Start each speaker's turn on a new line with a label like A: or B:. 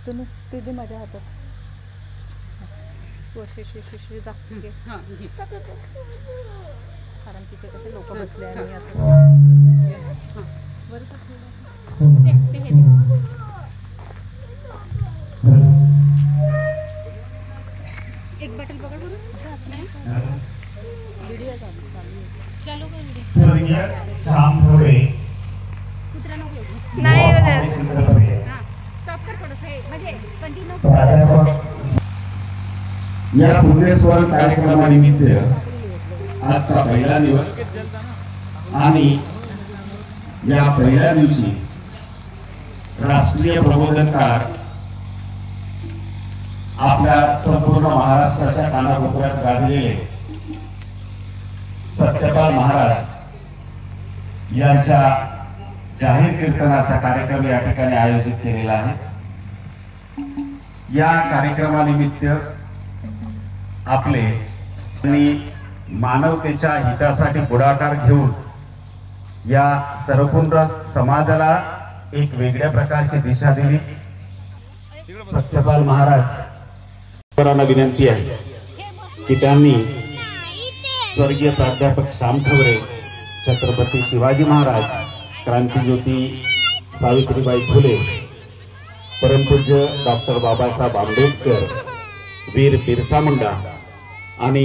A: तुम्ही ते दे माझ्या हातात. वर्षे जागते कारण तिथे कसे लोक बसले आणि असं बरं
B: एक बटन पकड़ करो
A: वीडियो चालू
C: शाम थोडे
B: कुत्रा नको
A: नाही
B: स्टॉप कर थोडंसं म्हणजे कंटिन्यू.
C: या पुण्यस्मरण कार्यक्रमानिमित्त आजचा पहिला दिवस आणि या पहिल्या दिवशी राष्ट्रीय प्रबोधनकार आपल्या संपूर्ण महाराष्ट्राच्या कानाकोपऱ्यात गाजलेले सत्यपाल महाराज यांच्या जाहीर कीर्तनाचा कार्यक्रम या ठिकाणी आयोजित केलेला आहे. या कार्यक्रमानिमित्त आपले मानवतेच्या हितासाठी पुढाकार घेऊन या सर्वपूर्ण समाजाला एक वेगळ्या प्रकारची दिशा दिली. सत्यपाल महाराज विनंती आहे की त्यांनी स्वर्गीय प्राध्यापक शामठवरे, छत्रपती शिवाजी महाराज, क्रांतिज्योती सावित्रीबाई फुले, परमपूज्य डॉक्टर बाबासाहेब आंबेडकर, वीर बिरसा मुंडा आणि